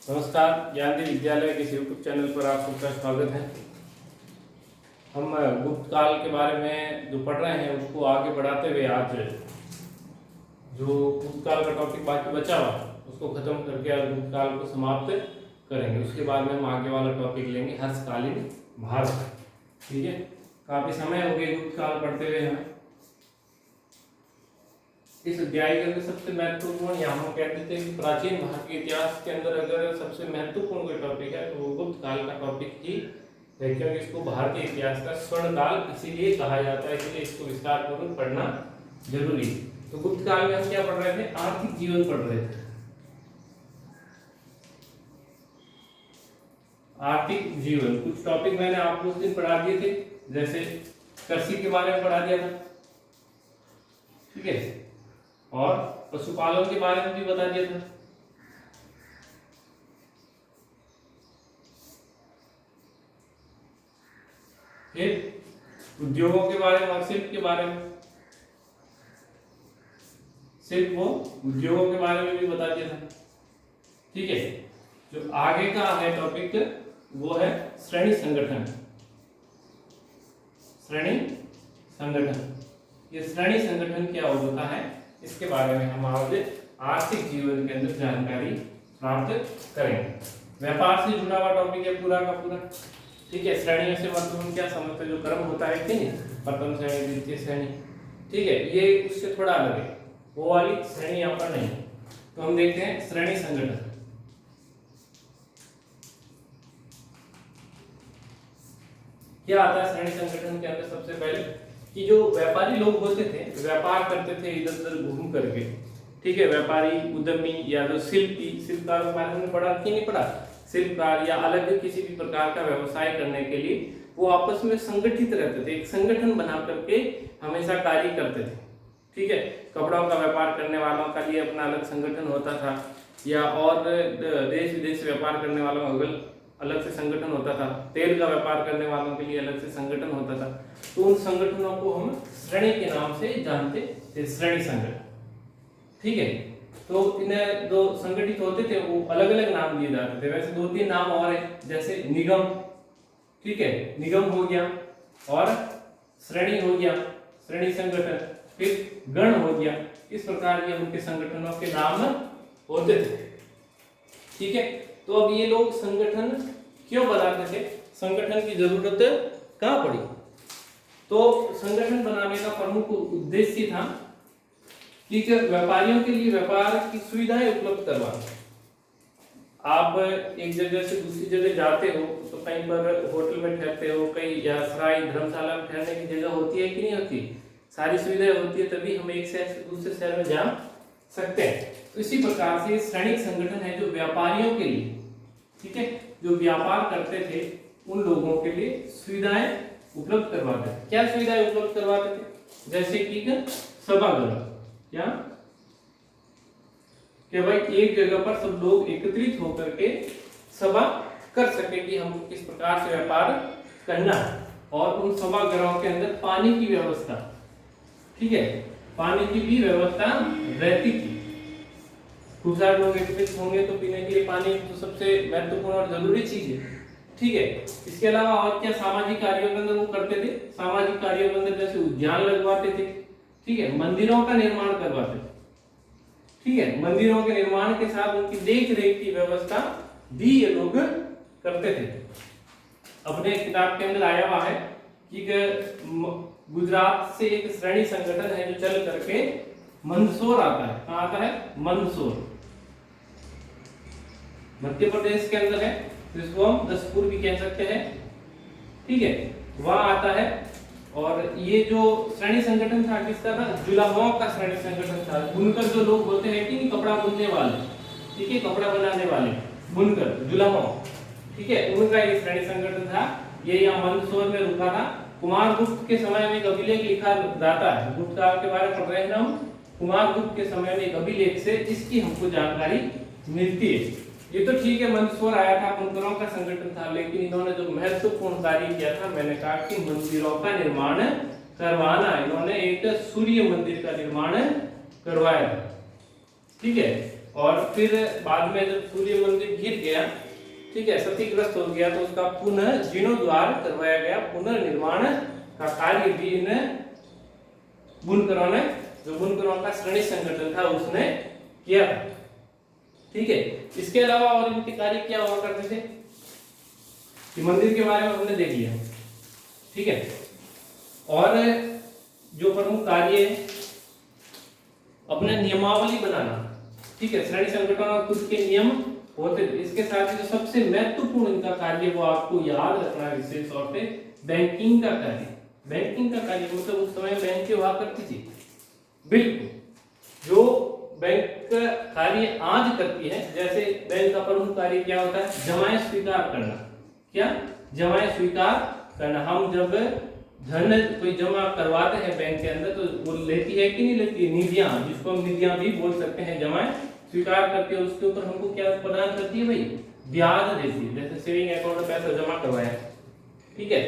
नमस्कार, ज्ञानदीप विद्यालय के यूट्यूब चैनल पर आप सबका स्वागत है। हम गुप्त काल के बारे में जो पढ़ रहे हैं उसको आगे बढ़ाते हुए आज जो गुप्त काल का टॉपिक बाकी बचा हुआ उसको खत्म करके आज गुप्त काल को समाप्त करेंगे। उसके बाद में हम आगे वाला टॉपिक लेंगे हर्षकालीन भारत। ठीक है, काफी समय हो गया गुप्त काल पढ़ते हुए हमें। इस अध्याय के अंदर सबसे महत्वपूर्ण या हम कहते थे कि प्राचीन भारत के इतिहास के अंदर अगर सबसे महत्वपूर्ण कोई टॉपिक है तो वो गुप्त काल का टॉपिक ही है, क्योंकि इसको भारतीय इतिहास का स्वर्ण काल इसीलिए कहा जाता है, इसलिए इसको विस्तार पूर्वक पढ़ना जरूरी है। तो गुप्त काल में हम क्या पढ़ रहे थे? आर्थिक जीवन पढ़ रहे थे। आर्थिक जीवन कुछ टॉपिक मैंने आपको उस दिन पढ़ा दिए थे, जैसे कृषि के बारे में पढ़ा दिया था, ठीक है, और पशुपालन के बारे में भी बता दिया था। फिर उद्योगों के बारे में और शिल्प के बारे में, शिल्प वो उद्योगों के बारे में भी बता दिया था। ठीक है, जो आगे का है टॉपिक वो है श्रेणी संगठन। श्रेणी संगठन, ये श्रेणी संगठन क्या होता है इसके बारे में हम आज आर्थिक जीवन के अंदर जानकारी प्राप्त करेंगे। व्यापार से जुड़ा हुआ टॉपिक है पूरा का पूरा। ठीक है, श्रेणियों से मतलब हम क्या समझते हैं? जो क्रम होता है कि नहीं, प्रथम श्रेणी, द्वितीय श्रेणी। ठीक है, ये उससे थोड़ा अलग है, वो वाली श्रेणी यहाँ पर नहीं। तो हम देखते हैं श्रेणी संगठन। क्या आता है श्रेणी संगठन के अंदर? सबसे पहले कि जो व्यापारी लोग होते थे, व्यापार करते थे इधर उधर घूम करके। ठीक है, व्यापारी, उद्यमी या जो शिल्पी, शिल्पकार के बारे में पढ़ा कि नहीं पढ़ा? शिल्पकार या अलग किसी भी प्रकार का व्यवसाय करने के लिए वो आपस में संगठित रहते थे, एक संगठन बना करके हमेशा कार्य करते थे। ठीक है, कपड़ों का व्यापार करने वालों का लिए अपना अलग संगठन होता था, या और देश विदेश व्यापार करने वालों का अलग से संगठन होता था, तेल का व्यापार करने वालों के लिए अलग से संगठन होता था। तो उन संगठनों को हम श्रेणी के नाम से जानते थे, श्रेणी संगठन। ठीक है, तो इन्हें जो संगठित होते थे वो अलग अलग नाम दिए जाते थे। वैसे 2-3 नाम और है, जैसे निगम, ठीक है, निगम हो गया, और श्रेणी हो गया, श्रेणी संगठन, फिर गण हो गया। इस प्रकार के उनके संगठनों के नाम होते थे। ठीक है, तो अब ये लोग संगठन क्यों बनाते थे? संगठन की जरूरत कहाँ पड़ी? तो संगठन बनाने का प्रमुख उद्देश्य था कि व्यापारियों के लिए व्यापार की सुविधाएं उपलब्ध करवाना। आप एक जगह से दूसरी जगह जाते हो तो कहीं पर होटल में ठहरते हो, कहीं या सराय धर्मशाला में ठहरने की जगह होती है कि नहीं होती? सारी सुविधाएं होती है, तभी हम एक शहर से दूसरे शहर में जा सकते हैं। तो इसी प्रकार से श्रेणिक संगठन है जो व्यापारियों के लिए, ठीक है, जो व्यापार करते थे उन लोगों के लिए सुविधाएं उपलब्ध करवाते थे। क्या सुविधाएं उपलब्ध करवाते थे? जैसे कि सभागृह, क्या कि भाई एक जगह पर सब लोग एकत्रित होकर के सभा कर सके कि हम किस प्रकार से व्यापार करना है, और उन सभागृहों के अंदर पानी की व्यवस्था, ठीक है, पानी की भी व्यवस्था रहती थी। खूब सारे लोग एकत्रित होंगे तो पीने के लिए पानी तो सबसे महत्वपूर्ण और जरूरी चीज है। ठीक है, इसके अलावा और क्या सामाजिक कार्यों के अंदर वो करते थे? सामाजिक कार्यों के अंदर जैसे उद्यान लगवाते थे, ठीक है, मंदिरों का निर्माण करवाते थे। ठीक है, मंदिरों के निर्माण के साथ उनकी देख रेख की व्यवस्था भी ये लोग करते थे। अपने किताब के अंदर आया हुआ है कि गुजरात से एक श्रेणी संगठन है जो चल करके मंदसौर आता है। कहाँ आता है? मंदसौर, मध्य प्रदेश के अंदर है, जिसको हम दसपुर भी कह सकते हैं। ठीक है, वहां आता है। और ये जो श्रेणी संगठन था किसका था? जुलाहों का श्रेणी संगठन था। बुनकर जो लोग होते हैं कि नहीं, कपड़ा बुनने वाले, ठीक है, कपड़ा बनाने वाले बुनकर, जुलाहों, ठीक है, उनका ये श्रेणी संगठन था। ये यहाँ मंदसौर में रुका था। कुमार गुप्त के समय में एक अभिलेख लिखा जाता है, गुप्त काल के बारे में पढ़ रहे हैं हम। कुमार गुप्त के समय में एक अभिलेख से इसकी हमको जानकारी मिलती है। ये तो ठीक है, मंदसौर आया था, बुनकरों का संगठन था, लेकिन इन्होंने जो महत्वपूर्ण कार्य किया था, मैंने कहा कि मंदिरों का निर्माण करवाना। इन्होंने एक सूर्य मंदिर का निर्माण करवाया, ठीक है, और फिर बाद में जब सूर्य मंदिर गिर गया, ठीक है, क्षतिग्रस्त हो गया, तो उसका पुनः जीर्णोद्धार करवाया गया, पुनर्निर्माण का कार्य भी इन बुनकरों ने, जो बुनकरों का श्रेणी संगठन था उसने किया था। ठीक है, इसके अलावा और इनके कार्य क्या हुआ करते थे कि मंदिर के बारे में हमने देख लिया। ठीक है, और जो प्रमुख कार्य है अपने नियमावली बनाना। ठीक है, श्रेणी संगठनों में कुछ के नियम होते थे। इसके साथ ही जो सबसे महत्वपूर्ण इनका कार्य वो आपको याद रखना है विशेष तौर पे, बैंकिंग का कार्य। बैंकिंग का कार्य मतलब उस समय बैंक हुआ करती थी, बिल्कुल जो बैंक का कार्य आज करती है। जैसे बैंक का प्रमुख कार्य क्या होता है, जमाएं स्वीकार करना। क्या, जमाएं स्वीकार करना। हम जब धन कोई जमा करवाते हैं बैंक के अंदर तो वो लेती है कि नहीं लेती है, निधियां, जिसको हम निधियां भी बोल सकते हैं, जमाएं स्वीकार करती है, उसके ऊपर हमको क्या प्रदान करती है भाई, ब्याज देती है। जैसे सेविंग अकाउंट में पैसा जमा करवाया, ठीक है,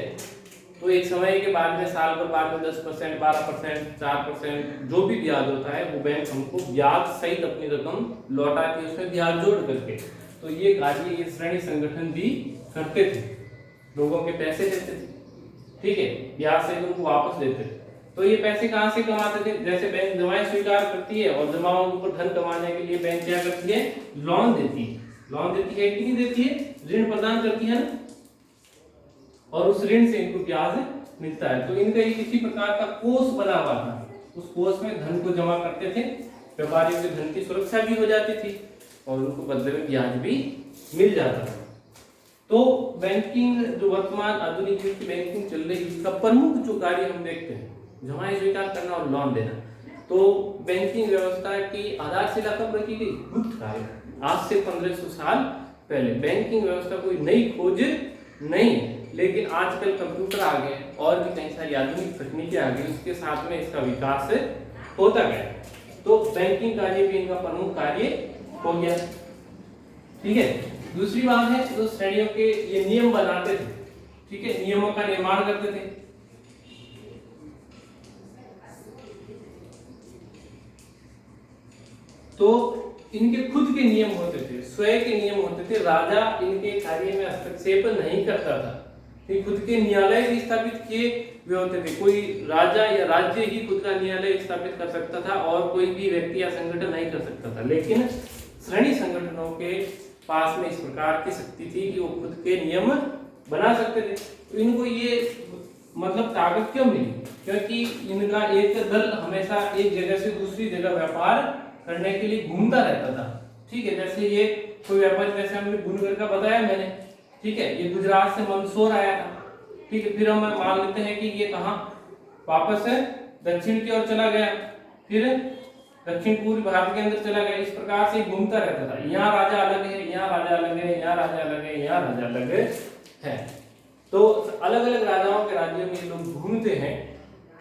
तो एक समय के बाद में, साल भर बाद में 10%, 12%, 4% जो भी ब्याज होता है वो बैंक हमको ब्याज सहित अपनी रकम लौटाती है, उसमें ब्याज जोड़ करके। तो ये कार्य ये श्रेणी संगठन भी करते थे, लोगों के पैसे देते थे, ठीक है, ब्याज सहित उनको वापस देते थे। तो ये पैसे कहाँ से कमाते थे, जैसे बैंक जमाएं स्वीकार करती है और जमाओं को धन कमाने के लिए बैंक क्या करती है, लोन देती है। लोन देती है कि नहीं देती है, ऋण प्रदान करती है ना, और उस ऋण से इनको ब्याज मिलता है। तो इनका ये किसी प्रकार का कोष बना हुआ था, उस कोष में धन को जमा करते थे, व्यापारियों के धन की सुरक्षा भी हो जाती थी और उनको बदले में ब्याज भी मिल जाता था। तो बैंकिंग जो वर्तमान आधुनिक युग की बैंकिंग चल रही है, इसका प्रमुख जो कार्य हम देखते हैं, जमाएं स्वीकार करना और लोन देना। तो बैंकिंग व्यवस्था की आधारशिला कब रखी गई, गुप्त काल में, आज से 1500 साल पहले। बैंकिंग व्यवस्था कोई नई खोज नहीं, लेकिन आजकल कंप्यूटर आ गए और भी कई सारी आधुनिक तकनीकें आ गई, उसके साथ में इसका विकास होता गया। तो बैंकिंग कार्य भी इनका प्रमुख कार्य हो गया। ठीक है, दूसरी बात है जो श्रेणियों के ये नियम बनाते थे, ठीक है, नियमों का निर्माण करते थे। तो इनके खुद के नियम होते थे, स्वयं के नियम होते थे। राजा इनके कार्य में हस्तक्षेप नहीं करता था, ये खुद के न्यायालय भी स्थापित किए हुए होते थे। कोई राजा या राज्य ही खुद का न्यायालय स्थापित कर सकता था और कोई भी व्यक्ति या संगठन नहीं कर सकता था। लेकिन श्रेणी संगठनों के पास में इस प्रकार की शक्ति थी कि वो खुद के नियम बना सकते थे। तो इनको ये मतलब ताकत क्यों मिली, क्योंकि इनका एक दल हमेशा एक जगह से दूसरी जगह व्यापार करने के लिए घूमता रहता था। ठीक है, जैसे ये कोई व्यापारी, जैसे हमने बुनकर का बताया मैंने, ठीक है, ये गुजरात से मंदसौर आया था, ठीक है, फिर हम मान लेते हैं कि ये कहाँ वापस दक्षिण की ओर चला गया, फिर दक्षिण पूर्व भारत के अंदर चला गया। इस प्रकार से घूमता रहता था। यहाँ राजा अलग है, यहाँ राजा अलग है, यहाँ राजा अलग है, यहाँ राजा अलग है। तो अलग अलग राजाओं के राज्यों में लोग घूमते हैं,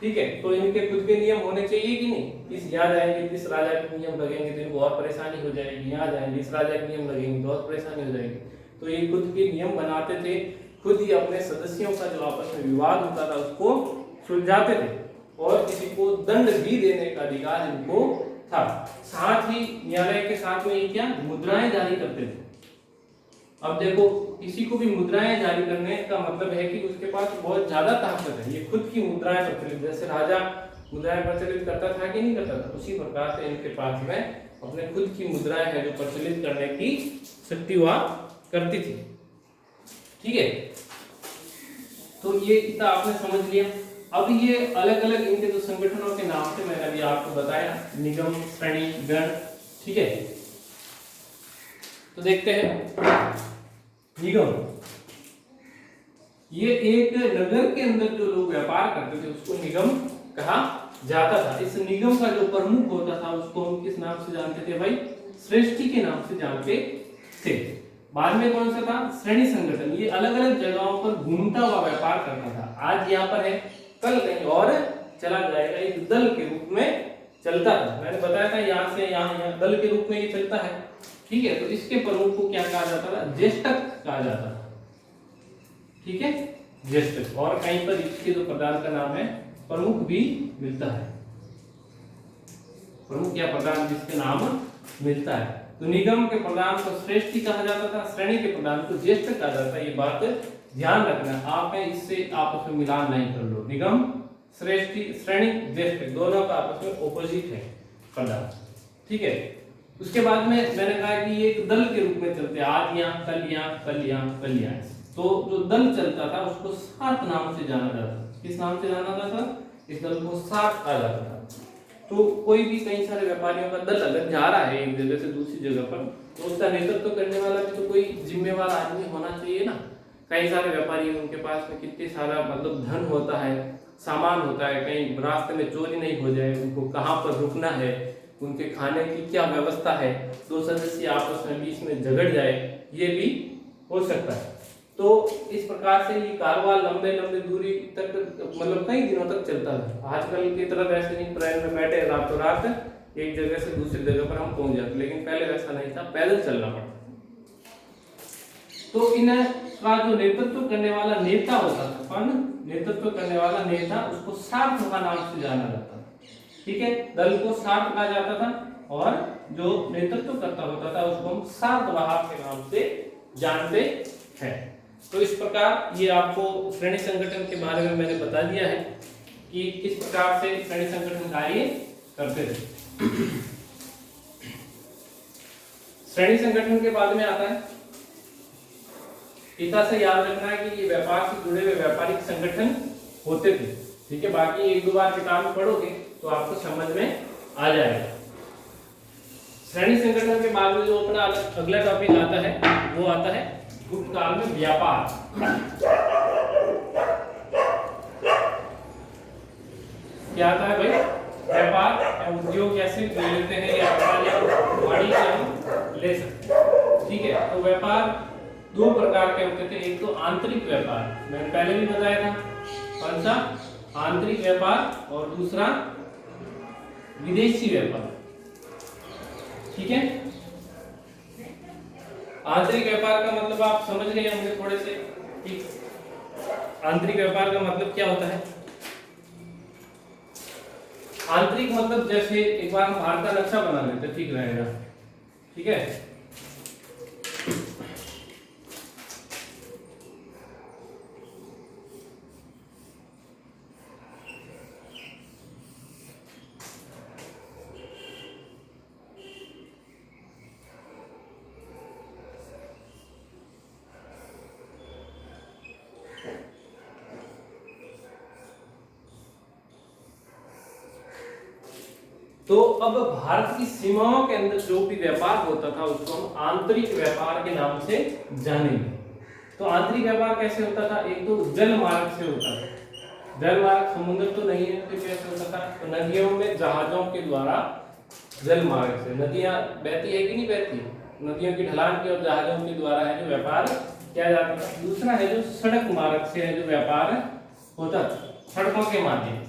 ठीक है, तो इनके खुद के नियम होने चाहिए कि नहीं। इस यहाँ जाएंगे इस राजा के नियम लगेंगे तो इनको और परेशानी हो जाएगी, यहाँ जाएंगे इस राजा के नियम लगेंगे तो और परेशानी हो जाएगी। तो ये खुद के नियम बनाते थे, खुद ही अपने सदस्यों का जो आपस में विवाद होता था उसको सुलझाते थे और किसी को दंड भी देने का अधिकार इनको था। साथ ही न्यायालय के साथ में ये क्या मुद्राएं जारी करते थे। अब देखो, किसी को भी मुद्राएं जारी करने का मतलब है कि उसके पास बहुत ज्यादा ताकत है, ये खुद की मुद्राएं प्रचलित, जैसे राजा मुद्राएं प्रचलित करता था कि नहीं करता था, उसी प्रकार से इनके पास में अपने खुद की मुद्राएं है जो प्रचलित करने की शक्ति हुआ करती थी। ठीक है, तो ये इतना आपने समझ लिया। अब ये अलग अलग इनके जो संगठनों के नाम थे मैंने अभी आपको बताया, निगम, श्रेणी, गण, ठीक है। तो देखते हैं निगम, ये एक नगर के अंदर जो लोग व्यापार करते थे उसको निगम कहा जाता था। इस निगम का जो प्रमुख होता था उसको हम किस नाम से जानते थे भाई, श्रेष्ठी के नाम से जानते थे। बाद में कौन सा था, श्रेणी संगठन। ये अलग अलग जगहों पर घूमता हुआ व्यापार करता था। आज यहाँ पर है, कल कहीं और चला जाएगा, एक दल के रूप में चलता था। मैंने बताया था यहाँ से यहाँ दल के रूप में ये चलता है। ठीक है, तो इसके प्रमुख को क्या कहा जाता था, ज्येष्ठक कहा जाता था। ठीक है, ज्येष्ठक। और कहीं पर इसके जो प्रधान का नाम है प्रमुख भी मिलता है, प्रमुख या प्रधान जिसके नाम मिलता है। तो निगम के प्रधान को श्रेष्ठी कहा जाता था, श्रेणी के प्रधान को ज्येष्ठ कहा जाता है। ये बात ध्यान रखना, आप इससे आपस में मिलान नहीं कर लो। निगम, श्रेष्ठी, श्रेणी, ज्येष्ठ दोनों का आपस में ऑपोजिट है प्रधान, ठीक है। उसके बाद में मैंने कहा कि ये एक दल के रूप में चलते हैं, आज यहाँ, कल यहाँ, कल यहाँ, कल यहाँ। तो जो दल चलता था उसको सात नाम से जाना जाता था। किस नाम से जाना जाता था? इस दल को सात कहा जाता था। तो कोई भी कई सारे व्यापारियों का दल अगर जा रहा है एक जगह से दूसरी जगह पर, तो उसका नेतृत्व करने वाला भी तो कोई जिम्मेवार आदमी होना चाहिए ना। कई सारे व्यापारी उनके पास में कितने सारा मतलब धन होता है, सामान होता है, कहीं रास्ते में चोरी नहीं हो जाए, उनको कहाँ पर रुकना है, उनके खाने की क्या व्यवस्था है, दो सदस्य आपस में बीच में झगड़ जाए, ये भी हो सकता है। तो इस प्रकार से ये कारवां लंबे लंबे दूरी तक मतलब कई दिनों तक चलता था। आजकल की तरह वैसे नहीं ट्रेन में बैठे रातों रात एक जगह से दूसरी जगह पर हम पहुंच जाते, लेकिन पहले वैसा नहीं था, पैदल चलना पड़ता। तो इनका जो नेतृत्व करने वाला नेता होता था, नेतृत्व करने वाला नेता, उसको सारथी नाम से जाना जाता था, ठीक है। दल को सारथ कहा जाता था और जो नेतृत्व करता होता था उसको हम सारथवाहक के नाम से जानते हैं। तो इस प्रकार ये आपको श्रेणी संगठन के बारे में मैंने बता दिया है कि किस प्रकार से श्रेणी संगठन कार्य करते थे। श्रेणी संगठन के बाद में आता है, इतना से याद रखना है कि ये व्यापार से जुड़े हुए व्यापारिक संगठन होते थे, ठीक है। बाकी एक दो बार किताब पढ़ोगे तो आपको समझ में आ जाएगा। श्रेणी संगठन के बाद में जो अपना अगला टॉपिक आता है वो आता है गुप्त काल में व्यापार। क्या आता है भाई? व्यापार या उद्योग ऐसे ले लेते हैं या वाणिज्य हम ले सकते हैं, ठीक है। तो व्यापार दो प्रकार के होते थे, एक तो आंतरिक व्यापार, मैंने पहले भी बताया था, कौन सा? आंतरिक व्यापार, और दूसरा विदेशी व्यापार, ठीक है। आंतरिक व्यापार का मतलब आप समझ गए होंगे थोड़े से, ठीक। आंतरिक व्यापार का मतलब क्या होता है? आंतरिक मतलब जैसे एक बार हम भारत का नक्शा बना लेते, ठीक रहेगा, ठीक है। तो अब भारत की सीमाओं के अंदर जो भी व्यापार होता था उसको हम आंतरिक व्यापार के नाम से जानेंगे। तो आंतरिक व्यापार कैसे होता था? एक तो जल मार्ग से होता था। जल मार्ग, समुद्र तो नहीं है तो कैसे होता था? तो नदियों में जहाजों के द्वारा, जल मार्ग से। नदियां बहती है कि नहीं बहती? नदियों की ढलान की और जहाजों के द्वारा है जो व्यापार किया जाता था। दूसरा है जो सड़क मार्ग से है जो व्यापार होता था, सड़कों के माध्यम से।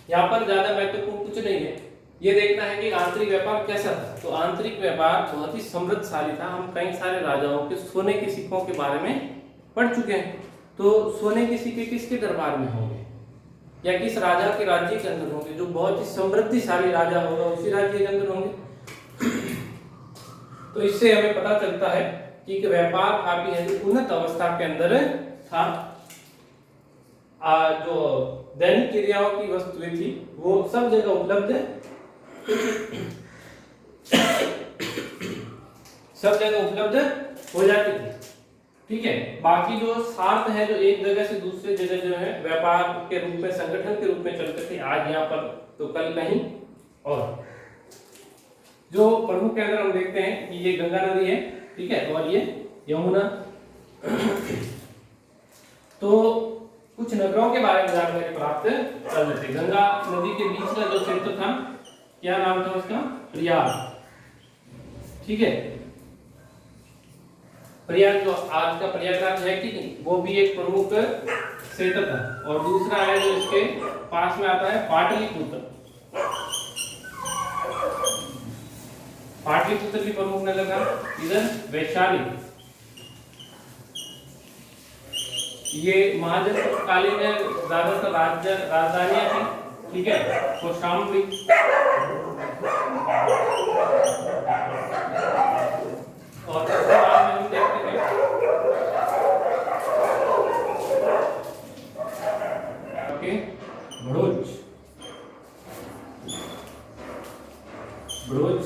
यहाँ पर ज्यादा महत्वपूर्ण कुछ नहीं है, ये देखना है कि आंतरिक व्यापार कैसा था। तो आंतरिक व्यापार बहुत ही समृद्धशाली था। हम कई सारे राजाओं के सोने के सिक्कों के बारे में पढ़ चुके हैं। तो सोने के सिक्के किसके दरबार में होंगे या किस राजा के राज्य के अंदर होंगे? जो बहुत ही समृद्धशाली राजा होगा उसी राज्य के अंदर होंगे। तो इससे हमें पता चलता है कि व्यापार काफी है उन्नत अवस्था के अंदर था। जो दैनिक क्रियाओं की वस्तुएं थी वो सब जगह उपलब्ध सब जगह उपलब्ध हो जाती थी, ठीक है। बाकी जो सार्थ है जो एक जगह से दूसरे जगह जो है व्यापार के रूप में, संगठन के रूप में चलते थे, आज यहाँ पर तो कल कहीं और। जो प्रमुख के अंदर हम देखते हैं कि ये गंगा नदी है, ठीक है, और ये यमुना। तो कुछ नगरों के बारे में जानकारी प्राप्त कर लेते। गंगा नदी के बीच का जो क्षेत्र था, क्या नाम था उसका? प्रयाग, ठीक है। प्रयाग जो आज का प्रयागराज है कि नहीं, वो भी एक प्रमुख क्षेत्र था। और दूसरा है जो इसके पास में आता है पाटलिपुत्र। पाटलिपुत्र भी प्रमुख नगर था। इधर वैशाली, ये महाजनकालीन ज्यादातर राजधानियां थी, ठीक है। कौशाम्बी,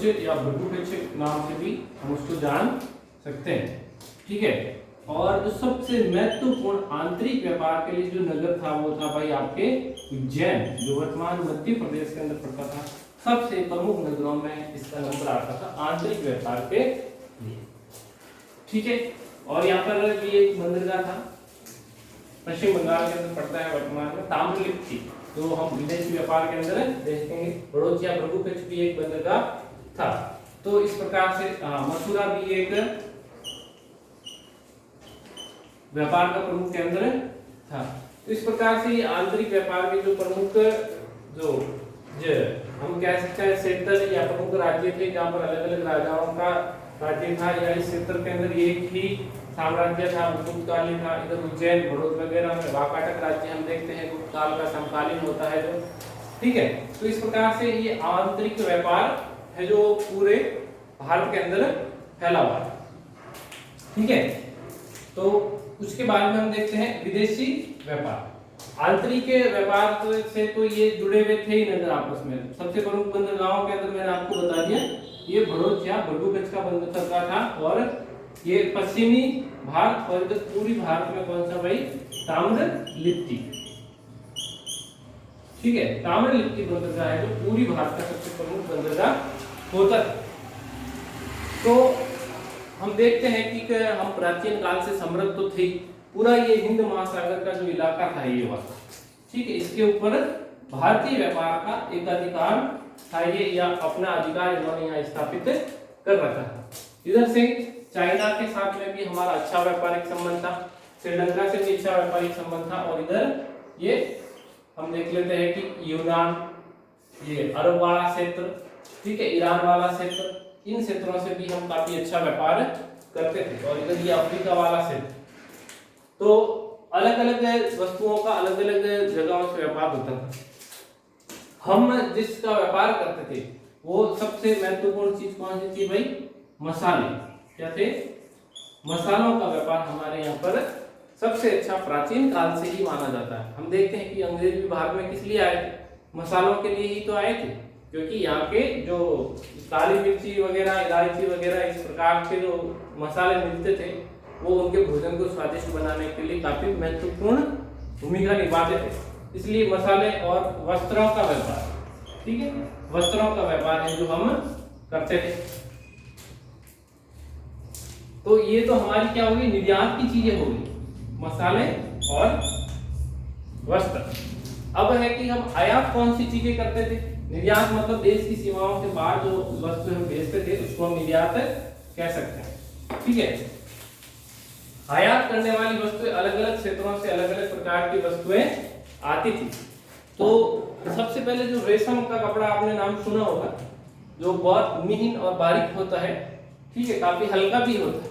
भ्रलोच्य या भृगुपक्ष नाम से भी हम उसको जान सकते हैं। ठीक है, और जो सबसे महत्वपूर्ण आंतरिक व्यापार के लिए जो नगर था वो था भाई आपके उज्जैन, जो वर्तमान मध्य प्रदेश के अंदर पड़ता था। सबसे प्रमुख नगरों में इसका नंबर आता था आंतरिक व्यापार के लिए। ठीक है, और यहाँ पर भी एक बंदरगाह था, पश्चिम बंगाल के अंदर पड़ता है वर्तमान में, ताम्रलिप्ति, जो हम विदेशी व्यापार के अंदर देखेंगे। भ्रलोच्य या भृगुपक्ष भी एक बंदरगाह था। तो इस प्रकार से मथुरा भी एक व्यापार का प्रमुख केंद्र था। तो इस प्रकार से ये आंतरिक व्यापार के जो प्रमुख जो हम कह सकते हैं क्षेत्र या प्रमुख राज्य थे, जहाँ पर अलग अलग राजाओं का राज्य था, या इस क्षेत्र के अंदर एक ही साम्राज्य था, गुप्तकालीन था। इधर उज्जैन, भड़ोत वगैरह में वाकाटक राज्य हम देखते हैं, गुप्त काल का समकालीन होता है जो। ठीक है, तो इस प्रकार से ये आंतरिक व्यापार है जो पूरे भारत के अंदर फैला हुआ है। ठीक है, तो उसके बाद में हम देखते हैं विदेशी व्यापार। आंतरिक व्यापार से तो ये जुड़े हुए थे ही नजर आपस में। सबसे प्रमुख बंदरगाहों के अंदर मैंने आपको बता दिया, ये भड़ोत या भृगुपक्ष का बंदरगाह था, और ये पश्चिमी भारत और इधर पूरी भारत में कौन सा भाई, ताम्रलिप्ति। ठीक है, ताम्रलिप्ति बंदरगाह है जो पूरी भारत का सबसे प्रमुख बंदरगाह होता है। तो हम देखते हैं कि हम प्राचीन काल से समृद्ध तो थे, पूरा ये हिंद महासागर का जो इलाका था ये वाला, ठीक है, इसके ऊपर भारतीय व्यापार का एक अधिकार था ये, या अपना अधिकार इन्होंने यहाँ स्थापित कर रखा था। इधर से चाइना के साथ में भी हमारा अच्छा व्यापारिक संबंध था, श्रीलंका से भी अच्छा व्यापारिक संबंध था, और इधर ये हम देख लेते हैं कि यूनान, ये अरब वाला क्षेत्र, ठीक है, ईरान वाला क्षेत्र, इन क्षेत्रों से भी हम काफी अच्छा व्यापार करते थे। और इधर ये अफ्रीका वाला क्षेत्र, तो अलग अलग वस्तुओं का अलग अलग जगहों से व्यापार होता था। हम जिसका व्यापार करते थे वो सबसे महत्वपूर्ण चीज कौन सी थी भाई, मसाले। क्या थे, मसालों का व्यापार हमारे यहाँ पर सबसे अच्छा प्राचीन काल से ही माना जाता है। हम देखते हैं कि अंग्रेज भी भारत में किस लिए आए थे, मसालों के लिए ही तो आए थे, क्योंकि यहाँ के जो काली मिर्ची वगैरह, इलायची वगैरह, इस प्रकार के जो मसाले मिलते थे वो उनके भोजन को स्वादिष्ट बनाने के लिए काफी महत्वपूर्ण भूमिका निभाते थे। इसलिए मसाले और वस्त्रों का व्यापार, ठीक है, वस्त्रों का व्यापार है जो हम करते थे। तो ये तो हमारी क्या होगी, निर्यात की चीजें होगी, मसाले और वस्त्र। अब है कि हम आयात कौन सी चीजें करते थे। निर्यात मतलब देश की सीमाओं से बाहर जो वस्तु हम भेजते थे उसको हम निर्यात कह सकते हैं। ठीक है, आयात करने वाली वस्तुएं अलग अलग क्षेत्रों से अलग अलग प्रकार की वस्तुएं आती थी। तो सबसे पहले जो रेशम का कपड़ा आपने नाम सुना होगा, जो बहुत मिहीन और बारीक होता है, ठीक है, काफी हल्का भी होता है।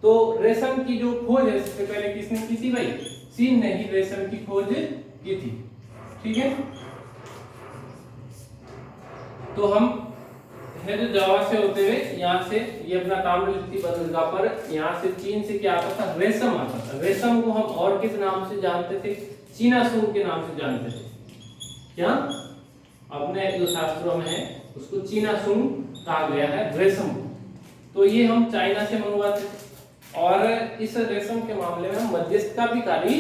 तो रेशम की जो खोज है सबसे पहले किसने की थी भाई, चीन ने ही रेशम की खोज की थी। ठीक है, तो हम है जो जावा से होते हुए यहाँ से ये अपना ताम्रलिप्ति बंदरगाह पर यहाँ से चीन से क्या आता था, रेशम आता था। रेशम को हम और किस नाम से जानते थे, चीनासून के नाम से जानते थे। क्या अपने जो शास्त्रों में है उसको चीनासून कहा गया है रेशम। तो ये हम चाइना से मंगवाते थे, और इस रेशम के मामले में हम मध्यस्थ का भी कार्य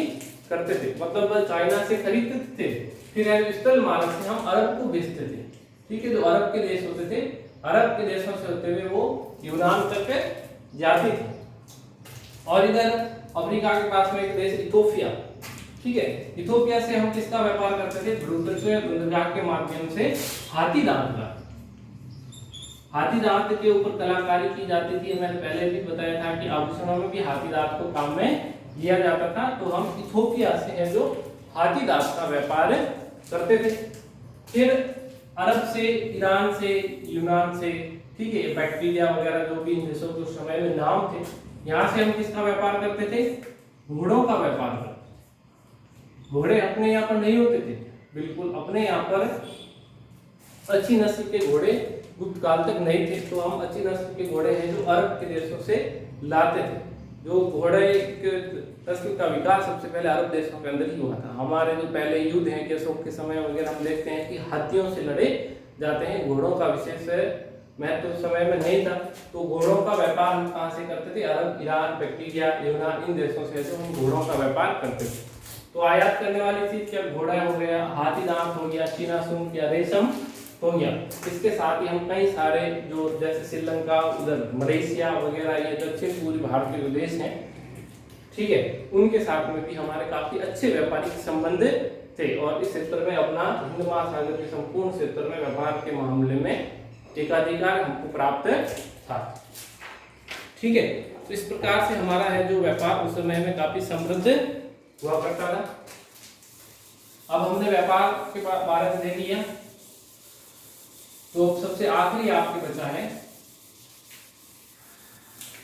करते थे, मतलब चाइना से खरीदते थे, फिर स्थल मार्ग से हम अरब को भेजते थे। ठीक है, जो अरब के देश होते थे, अरब के देशों से होते हुए वो यूनान तक जाते थे। और इधर अफ्रीका के पास में एक देश इथोपिया, ठीक है, इथोपिया से हम किसका व्यापार करते थे, भूतत्व बंदरगाह के माध्यम से हाथी दांत का। हाथी दांत के ऊपर कलाकारी की जाती थी। मैंने पहले भी बताया था कि आभूषणों में भी हाथी दांत को काम में लिया जाता था। तो हम इथोपिया से है जो हाथी दांत का व्यापार करते थे। फिर अरब से, ईरान से, यूनान से, ठीक है, बैक्टीरिया वगैरह जो भी इन देशों के उस समय में नाम थे, यहाँ से हम किसका व्यापार करते थे, घोड़ों का व्यापार करते। घोड़े अपने यहाँ पर नहीं होते थे, बिल्कुल अपने यहाँ पर अच्छी नस्ल के घोड़े गुप्त काल तक नहीं थे। तो हम अच्छी नस्ल के घोड़े हैं जो अरब के देशों से लाते थे। जो घोड़े के नस्ल का विकास सबसे पहले अरब देशों के अंदर ही हुआ था। हमारे जो पहले युद्ध हैं, अशोक के समय वगैरह, हम देखते हैं कि हाथियों से लड़े जाते हैं, घोड़ों का विशेष महत्व उस समय में नहीं था। तो घोड़ों का व्यापार हम कहाँ से करते थे? अरब, ईरान, बैक्टीरिया, यूनान, इन देशों से जो हम घोड़ों का व्यापार करते थे। तो आयात करने वाली चीज क्या? घोड़ा हो गया, हाथी दांत हो गया, चीना सून या रेशम हो गया। इसके साथ ही हम कई सारे जो जैसे श्रीलंका, उधर मलेशिया वगैरह, ये दक्षिण पूर्वी भारत के जो देश हैं, ठीक है, उनके साथ में भी हमारे काफी अच्छे व्यापारिक संबंध थे। और इस क्षेत्र में अपना हिंद महासागर के संपूर्ण क्षेत्र में व्यापार के मामले में एकाधिकार हमको प्राप्त था। ठीक है, तो इस प्रकार से हमारा है जो व्यापार उस समय में काफी समृद्ध हुआ करता था। अब हमने व्यापार के बारे में देख लिया, तो सबसे आखिरी आपके बचा है,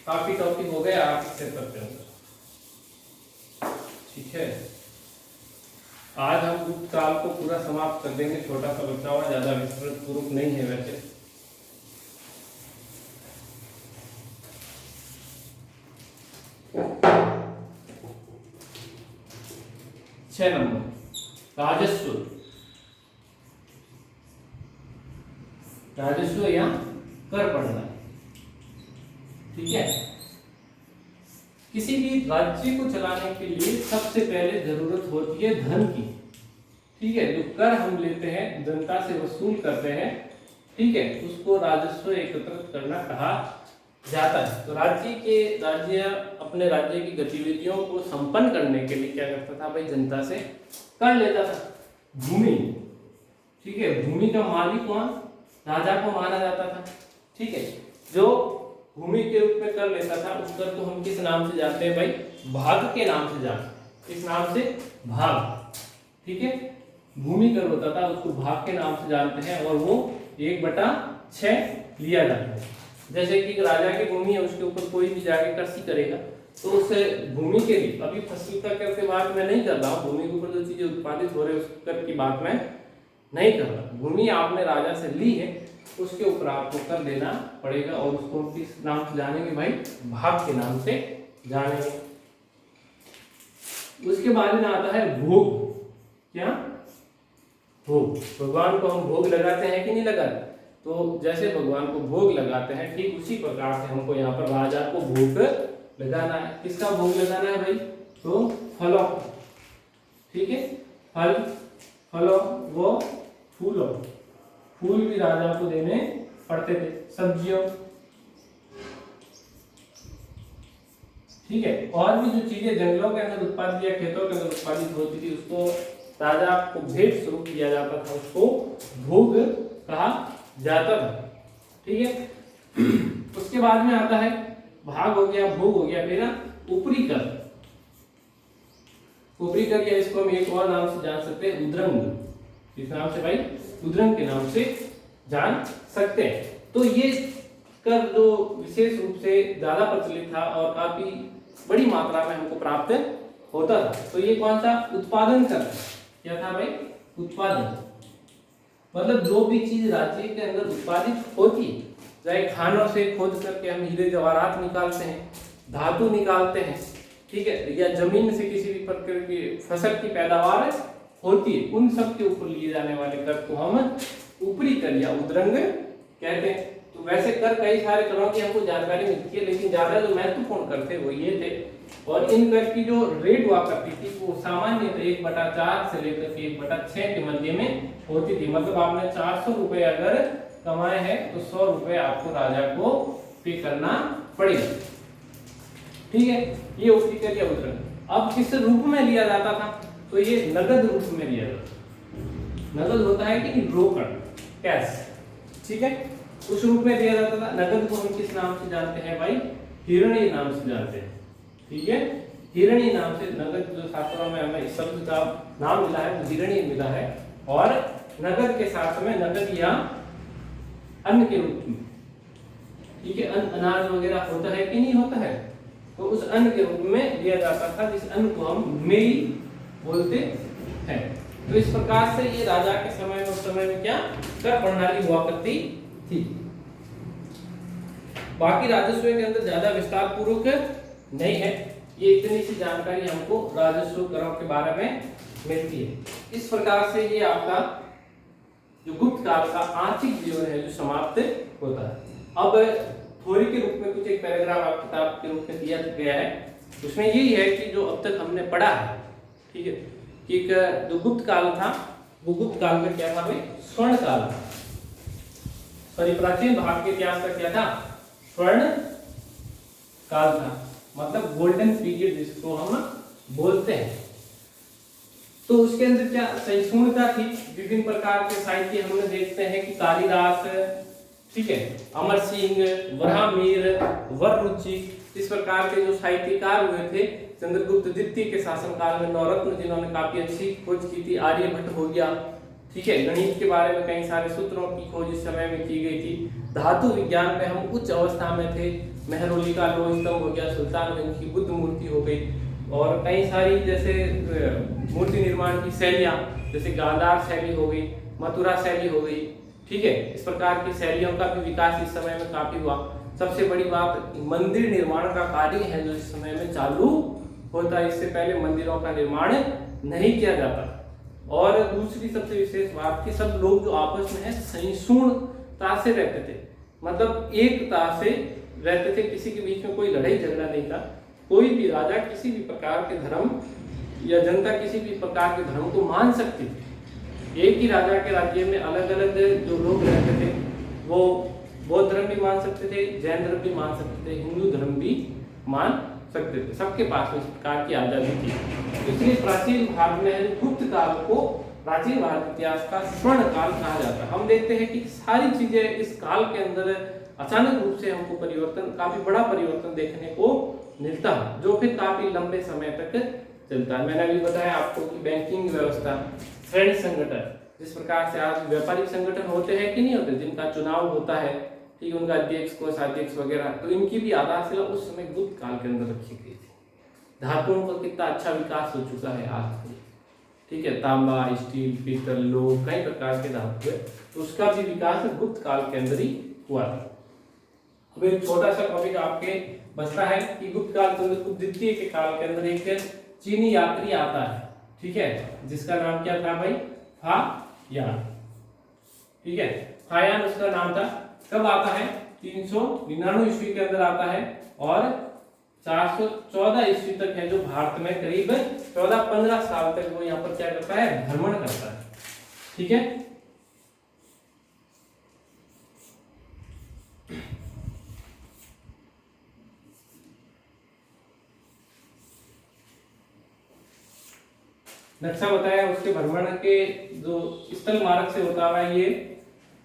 काफी टॉपिक हो गया आर्थिक क्षेत्र के अंदर। ठीक है, आज हम गुप्त काल को पूरा समाप्त कर देंगे, छोटा सा बचा हुआ, ज्यादा विस्तृत पूर्वक नहीं है वैसे। छह नंबर, राजस्व। राजस्व या कर पड़ना। ठीक है, किसी भी राज्य को चलाने के लिए सबसे पहले जरूरत होती है धन की। ठीक है, जो कर हम लेते हैं, जनता से वसूल करते हैं, ठीक है, उसको राजस्व एकत्रित करना कहा जाता है। तो राज्य अपने राज्य की गतिविधियों को संपन्न करने के लिए क्या करता था भाई? जनता से कर लेता था। भूमि, ठीक है, भूमि का मालिक कौन? राजा को माना जाता था। ठीक है, जो भूमि के रूप में कर लेता था, उस कर को हम किस नाम से जानते हैं भाई? भाग के नाम से जानते हैं। किस नाम से? भाग। ठीक है, भूमि कर होता था, उसको भाग के नाम से जानते हैं, और वो 1/6 लिया जाता है। जैसे कि राजा की भूमि है, उसके ऊपर कोई भी जाके कृषि करेगा, तो उस भूमि के लिए, अभी फसल का कर की बात मैं नहीं कर रहा हूँ, भूमि के ऊपर जो चीजें उत्पादित हो रही है उस कर की बात मैं नहीं कर रहा। भूमि आपने राजा से ली है, उसके ऊपर आपको कर देना पड़ेगा, और उसको किस नाम से जानेंगे भाई? भाग के नाम से जानेंगे। उसके बाद में आता है भोग। क्या? भोग। भगवान को हम भोग लगाते हैं कि नहीं लगाते? तो जैसे भगवान को भोग लगाते हैं, ठीक उसी प्रकार से हमको यहाँ पर राजा को भोग लगाना है। किसका भोग लगाना है भाई? तो फलों। ठीक है, फलों वो फूलों, फूल भी राजा को देने पड़ते थे। सब्जियों, ठीक है, और भी जो चीजें जंगलों के अंदर उत्पादित या खेतों के अंदर उत्पादित होती थी, उसको राजा को भेंट स्वरूप दिया जाता था, उसको भोग कहा जाता था। ठीक है, उसके बाद में आता है भाग हो गया, भोग हो गया, फिर ऊपरी कर। ऊपरी कर, या इसको हम एक और नाम से जान सकते हैं, उद्रंग। इस नाम से भाई? उद्रंग के नाम से जान सकते हैं। तो ये कर जो विशेष रूप से ज्यादा प्रचलित था और काफी बड़ी मात्रा में हमको प्राप्त होता था। तो ये कौन सा? उत्पादन कर। क्या था भाई? उत्पादन। मतलब जो भी चीज राज्य के अंदर उत्पादित होती, चाहे खानों से खोद करके हम हीरे जवाहरात निकालते हैं, धातु निकालते हैं, ठीक है, या जमीन से किसी भी प्रकार की फसल की पैदावार होती है, उन सब के ऊपर लिए जाने वाले कर को हम ऊपरी कर या उद्रंग कहते हैं। तो वैसे कर कई सारे करों की हमको जानकारी मिलती है, लेकिन ज्यादा जो महत्वपूर्ण कर थे वो ये थे। और इन कर की जो रेट हुआ करती थी वो सामान्य 1/4 से लेकर के 1/6 के मध्य में होती थी। मतलब आपने 400 रुपए अगर कमाए हैं तो 100 रुपए आपको राजा को पे करना पड़ेगा। ठीक है, ये ऊपरी कर या उद्रंग। अब किस रूप में लिया जाता था? तो ये नगद रूप में लिया जाता। नगद होता है कि रोकड़, कैश। ठीक है, उस रूप में दिया जाता था। नगद को हम किस नाम से जानते हैं भाई? हिरणी नाम से जानते हैं। ठीक है, हिरणी नाम से नगद, जो शास्त्रों में हमें इस शब्द का नाम मिला है तो हिरणी मिला है। और नगद के साथ में नगद या अन्न के रूप में, ठीक है, अन्न अनाज वगैरह होता है कि नहीं होता है, तो उस अन्न के रूप में लिया जाता था, जिस अन्न को हम मेरी बोलते हैं। तो इस प्रकार से ये राजा के समय में, उस समय में क्या कर प्रणाली हुआ करती थी। बाकी राजस्व के अंदर ज्यादा विस्तार पूर्वक नहीं है, ये इतनी सी जानकारी हमको राजस्व करों के बारे में मिलती है। इस प्रकार से ये आपका जो गुप्त काल का आर्थिक जीवन है जो समाप्त होता है। अब थ्योरी के रूप में कुछ एक पैराग्राफ आप किताब के रूप में दिया गया है, उसमें यही है कि जो अब तक हमने पढ़ा है, ठीक है, कि एक जो गुप्त काल था, वो गुप्त काल में क्या था भाई, स्वर्ण काल था। सॉरी, प्राचीन भारत के इतिहास का क्या था, स्वर्ण काल था, मतलब गोल्डन पीरियड जिसको हम बोलते हैं। तो उसके अंदर क्या सहिष्णुता थी, विभिन्न प्रकार के साहित्य हमने देखते हैं कि कालिदास, ठीक है, अमर सिंह, वराहमिहिर, वररुचि, इस प्रकार के जो साहित्यकार हुए थे चंद्रगुप्त द्वितीय के शासनकाल में, नवरत्न जिन्होंने काफी अच्छी खोज की थी, आर्यभट्ट हो गया, ठीक है, गणित के बारे में कई सारे सूत्रों की खोज इस समय में की गई थी, धातु विज्ञान में हम उच्च अवस्था में थे, मेहरौली का लोह स्तंभ हो गया, सुल्तानगंज की बुद्ध मूर्ति हो गई, और कई सारी जैसे मूर्ति निर्माण की शैलियां, जैसे गांधार शैली हो गई, मथुरा शैली हो गई, ठीक है, इस प्रकार की शैलियों का भी विकास इस समय में काफी हुआ। सबसे बड़ी बात, मंदिर निर्माण का कार्य है जो इस समय में चालू होता है, इससे पहले मंदिरों का निर्माण नहीं किया जाता। और दूसरी सबसे विशेष बात कि सब लोग जो आपस में है सहिष्णुता से रहते थे, मतलब एकता से रहते थे, किसी के बीच में कोई लड़ाई झगड़ा नहीं था, कोई भी राजा किसी भी प्रकार के धर्म या जनता किसी भी प्रकार के धर्म को मान सकती थी। एक ही राजा के राज्य में अलग अलग जो लोग रहते थे, वो बौद्ध धर्म भी मान सकते थे, जैन धर्म भी मान सकते थे, हिंदू धर्म भी मान सकते थे, सबके पास में इस प्रकार की आजादी थी। इसलिए प्राचीन भारत में गुप्त काल को प्राचीन भारत इतिहास का स्वर्ण काल कहा जाता है। हम देखते हैं कि सारी चीजें इस काल के अंदर अचानक रूप से हमको परिवर्तन, काफी बड़ा परिवर्तन देखने को मिलता है, जो फिर काफी लंबे समय तक चलता है। मैंने अभी बताया आपको कि बैंकिंग व्यवस्था, श्रेणी संगठन, जिस प्रकार से आज व्यापारिक संगठन होते हैं कि नहीं होते, जिनका चुनाव होता है, ठीक है, उनका अध्यक्ष, कोषाध्यक्ष वगैरह, तो इनकी भी आधारशिला उस समय गुप्त काल के अंदर रखी गई थी। धातुओं का कितना अच्छा विकास हो चुका है आज, ठीक है, तांबा, स्टील, पीतल, लोह, कई प्रकार के धातु है, तो उसका भी विकास गुप्त काल के अंदर ही हुआ था। अब एक छोटा सा टॉपिक आपके बचता है कि गुप्त काल चंद्रगुप्त द्वितीय के काल के अंदर एक चीनी यात्री आता है, ठीक है, जिसका नाम क्या था भाई, फायान, ठीक है, फायान उसका नाम था। कब आता है, 399 ईस्वी के अंदर आता है, और 414 ईस्वी तक है जो भारत में करीब 14-15 साल तक वो यहाँ पर क्या करता है, भ्रमण करता है, ठीक है। नक्शा बताया उसके भ्रमण के जो स्थल मार्ग से होता हुआ ये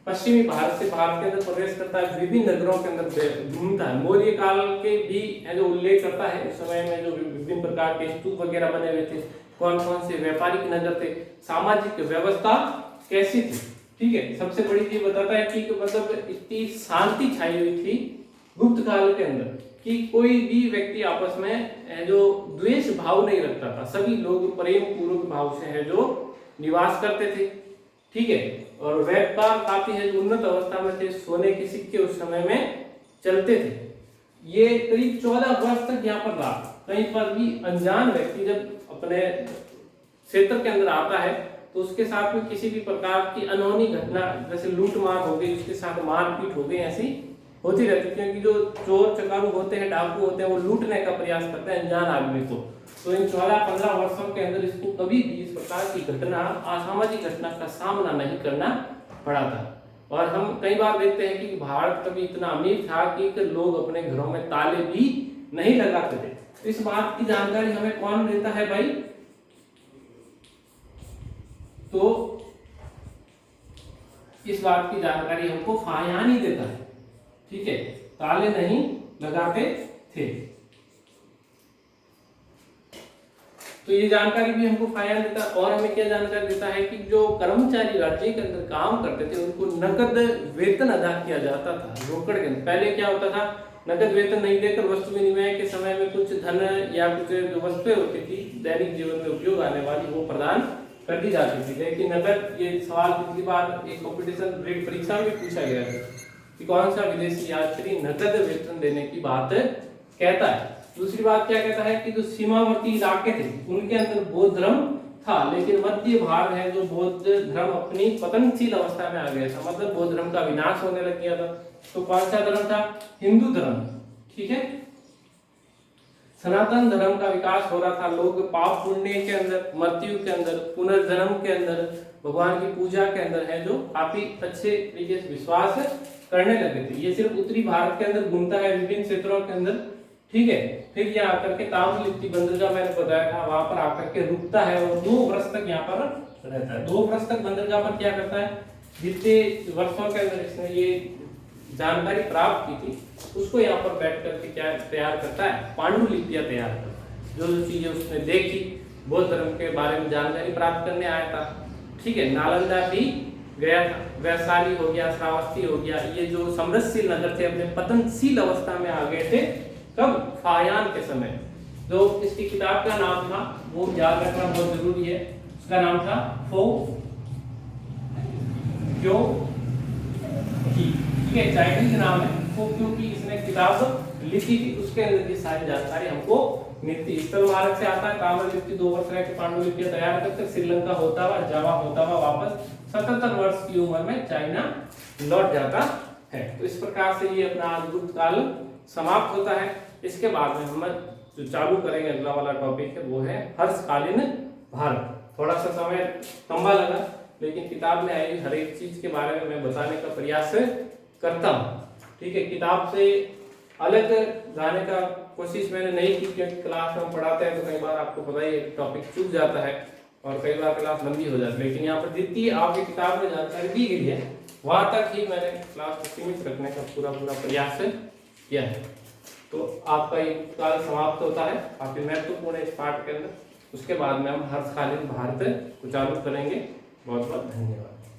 पश्चिमी भारत से भारत के अंदर प्रवेश करता है, विभिन्न नगरों के अंदर घूमता है। मौर्य काल के भी जो उल्लेख करता है, उस समय में जो विभिन्न प्रकार के स्तूप वगैरह बने हुए थे, कौन कौन से व्यापारिक नगर थे, सामाजिक व्यवस्था कैसी थी, ठीक है। सबसे बड़ी चीज बताता है कि मतलब इतनी शांति छाई हुई थी गुप्त काल के अंदर कि कोई भी व्यक्ति आपस में जो द्वेष भाव नहीं रखता था, सभी लोग प्रेम पूर्वक भाव से है जो निवास करते थे, ठीक है। और व्यापार काफी है जो उन्नत अवस्था में थे, सोने के सिक्के उस समय में चलते थे। ये करीब 14 वर्ष तक यहाँ पर रहा। कहीं पर भी अनजान व्यक्ति जब अपने क्षेत्र के अंदर आता है तो उसके साथ में किसी भी प्रकार की अनहोनी घटना, जैसे लूट मार हो गई, उसके साथ मारपीट हो गई, ऐसी होती रहती है, क्योंकि जो चोर चकारू होते हैं, डाकू होते हैं, वो लूटने का प्रयास करते हैं अनजान आदमी को। तो इन 14-15 वर्षों के अंदर इसको कभी भी इस प्रकार की घटना, असामाजिक घटना का सामना नहीं करना पड़ा था। और हम कई बार देखते हैं कि भारत कभी इतना अमीर था कि लोग अपने घरों में ताले भी नहीं लगाते थे। तो इस बात की जानकारी हमें कौन देता है भाई, तो इस बात की जानकारी हमको फायान ही देता है, ठीक है, ताले नहीं लगाते थे। तो ये जानकारी भी हमको फायान देता है। और हमें क्या जानकारी देता है कि जो कर्मचारी राज्य के अंदर काम करते थे उनको नकद वेतन अदा किया जाता था रोकड़ के अंदर। पहले क्या होता था, नकद वेतन नहीं देकर वस्तु विनिमय के समय में कुछ धन या कुछ जो वस्तुएं होती थी दैनिक जीवन में उपयोग आने वाली वो प्रदान कर दी जाती थी। लेकिन नकद, ये सवाल पिछली बार एक कॉम्पिटिशन ब्रेक परीक्षा में पूछा गया था कि कौन सा विदेशी यात्री नकद वेतन देने की बात कहता है। दूसरी बात क्या कहता है कि जो सीमावर्ती इलाके थे उनके अंदर बौद्ध धर्म था, लेकिन मध्य भाग है जो बौद्ध धर्म अपनी पतनशील अवस्था में आ गया था, मतलब बौद्ध धर्म का विनाश होने लग गया था। तो कौन सा धर्म था? हिंदू धर्म। ठीक है, सनातन धर्म का विकास हो रहा था। लोग पाप पुण्य के अंदर, मृत्यु के अंदर, पुनर्जन्म के अंदर, भगवान की पूजा के अंदर है जो काफी अच्छे तरीके से विश्वास करने लगे थे। ये सिर्फ उत्तरी भारत के अंदर घूमता है, विभिन्न क्षेत्रों के अंदर। ठीक है, फिर यहाँ आकर के ताम्रलिप्ति बंदरगाह मैंने बताया था, वहां पर आकर के रुकता है और 2 वर्ष तक यहाँ पर रहता है। 2 वर्ष तक बंदरगाह पर क्या करता है? जितने वर्षों के अंदर इसने ये जानकारी प्राप्त की थी उसको यहाँ पर बैठ करके क्या तैयार करता है? पांडुलिपियां तैयार करता है। जो जो चीजें उसने देखी, बौद्ध धर्म के बारे में जानकारी प्राप्त करने आया था। ठीक है, नालंदा भी गया था, वैशाली हो गया, श्रावस्ती हो गया, ये जो समृद्धशील नगर थे अपने पतनशील अवस्था में आ गए थे। कब? फायान के समय। जो इसकी किताब का नाम था वो याद रखना बहुत जरूरी है, उसका नाम था फो क्यो की। ठीक है, चाइनीज नाम है वो, क्योंकि इसने किताब लिखी थी उसके अंदर की सारी जानकारी हमको मिलती। स्थल मार्ग से आता है, ताम्रलिप्ति 2 वर्ष रह के पांडुलिपियां तैयार करके श्रीलंका होता हुआ, जावा होता हुआ वापस 77 वर्ष की उम्र में चाइना लौट जाता है। तो इस प्रकार से ये अपना गुप्त काल समाप्त होता है। इसके बाद में हम जो चालू करेंगे अगला वाला टॉपिक है वो है हर्षकालीन भारत। थोड़ा सा समय लंबा लगा, लेकिन किताब में आई हर एक चीज के बारे में मैं बताने का प्रयास करता हूँ। ठीक है, किताब से अलग जाने का कोशिश मैंने नहीं की, क्योंकि क्लास में हम पढ़ाते हैं तो कई बार आपको पता ही टॉपिक चूक जाता है और कई बार क्लास लंबी हो जाती है। लेकिन यहाँ पर जितनी आपकी किताब में जानकारी दी गई है वहां तक ही मैंने क्लास को सीमित रखने का पूरा प्रयास किया है। तो आपका ये काल समाप्त होता है, काफी महत्वपूर्ण है इस पाठ के अंदर। उसके बाद में हम हर्षकालीन भारत को चालू करेंगे। बहुत बहुत धन्यवाद।